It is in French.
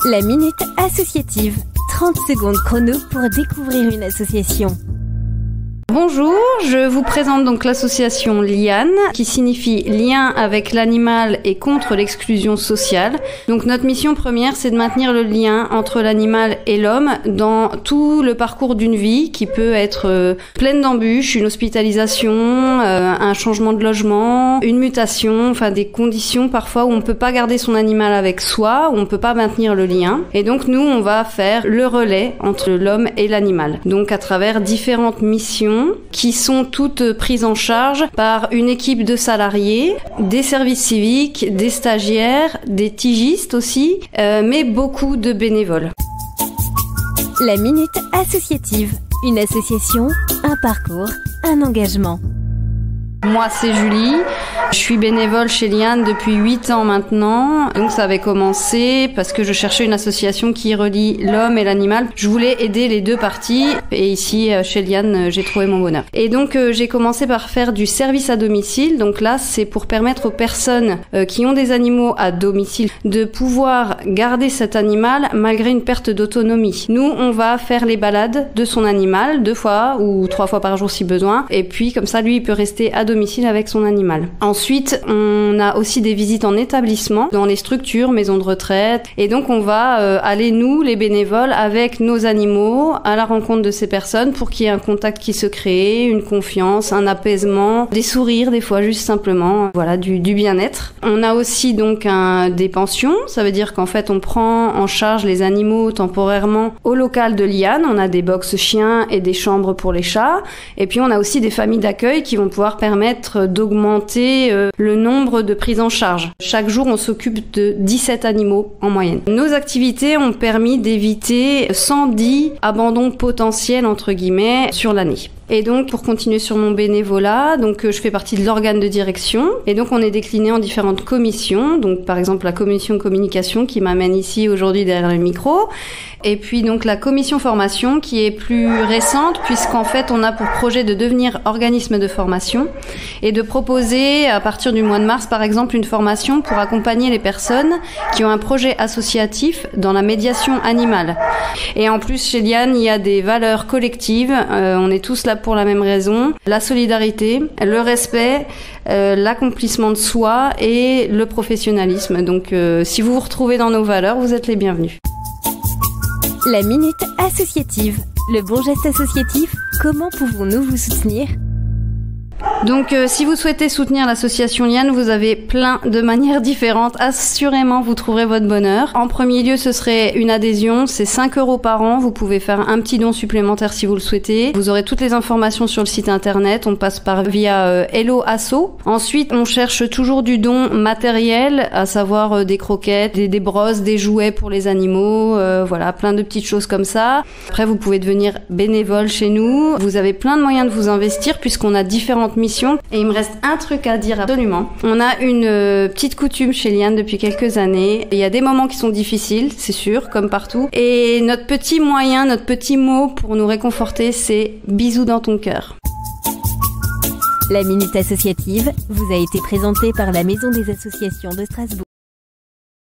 La Minute Associative. 30 secondes chrono pour découvrir une association. Bonjour, je vous présente donc l'association LIAN, qui signifie lien avec l'animal et contre l'exclusion sociale. Donc notre mission première, c'est de maintenir le lien entre l'animal et l'homme dans tout le parcours d'une vie qui peut être pleine d'embûches, une hospitalisation, un changement de logement, une mutation, enfin des conditions parfois où on peut pas garder son animal avec soi, où on peut pas maintenir le lien. Et donc nous, on va faire le relais entre l'homme et l'animal. Donc à travers différentes missions qui sont toutes prises en charge par une équipe de salariés, des services civiques, des stagiaires, des tigistes aussi, mais beaucoup de bénévoles. La Minute Associative. Une association, un parcours, un engagement. Moi, c'est Julie. Je suis bénévole chez LIAN depuis 8 ans maintenant. Donc ça avait commencé parce que je cherchais une association qui relie l'homme et l'animal. Je voulais aider les deux parties et ici chez LIAN, j'ai trouvé mon bonheur. Et donc j'ai commencé par faire du service à domicile. Donc là, c'est pour permettre aux personnes qui ont des animaux à domicile de pouvoir garder cet animal malgré une perte d'autonomie. Nous, on va faire les balades de son animal 2 fois ou 3 fois par jour si besoin. Et puis comme ça, lui, il peut rester à domicile avec son animal. Ensuite, on a aussi des visites en établissement, dans les structures, maisons de retraite. Et donc, on va aller, nous, les bénévoles, avec nos animaux, à la rencontre de ces personnes pour qu'il y ait un contact qui se crée, une confiance, un apaisement, des sourires, des fois, juste simplement, voilà, du bien-être. On a aussi donc des pensions. Ça veut dire qu'en fait, on prend en charge les animaux temporairement au local de LIAN. On a des box chiens et des chambres pour les chats. Et puis, on a aussi des familles d'accueil qui vont pouvoir permettre d'augmenter le nombre de prises en charge. Chaque jour, on s'occupe de 17 animaux en moyenne. Nos activités ont permis d'éviter 110 abandons potentiels, entre guillemets, sur l'année. Et donc, pour continuer sur mon bénévolat, donc je fais partie de l'organe de direction. Et donc, on est décliné en différentes commissions. Donc, par exemple, la commission communication qui m'amène ici aujourd'hui derrière le micro. Et puis, donc, la commission formation qui est plus récente puisqu'en fait, on a pour projet de devenir organisme de formation et de proposer, à partir du mois de mars, par exemple, une formation pour accompagner les personnes qui ont un projet associatif dans la médiation animale. Et en plus, chez LIAN, il y a des valeurs collectives. On est tous là pour la même raison, la solidarité, le respect, l'accomplissement de soi et le professionnalisme. Donc si vous vous retrouvez dans nos valeurs, vous êtes les bienvenus. La Minute Associative. Le bon geste associatif, comment pouvons-nous vous soutenir ? Donc si vous souhaitez soutenir l'association LIAN, vous avez plein de manières différentes. Assurément, vous trouverez votre bonheur. En premier lieu, ce serait une adhésion. C'est 5 € par an. Vous pouvez faire un petit don supplémentaire si vous le souhaitez. Vous aurez toutes les informations sur le site internet. On passe via Hello Asso. Ensuite, on cherche toujours du don matériel, à savoir des croquettes, des brosses, des jouets pour les animaux. Voilà, plein de petites choses comme ça. Après, vous pouvez devenir bénévole chez nous. Vous avez plein de moyens de vous investir puisqu'on a différentes missions. Et il me reste un truc à dire absolument. On a une petite coutume chez LIAN depuis quelques années. Il y a des moments qui sont difficiles, c'est sûr, comme partout. Et notre petit moyen, notre petit mot pour nous réconforter, c'est bisous dans ton cœur. La Minute Associative vous a été présentée par la Maison des associations de Strasbourg.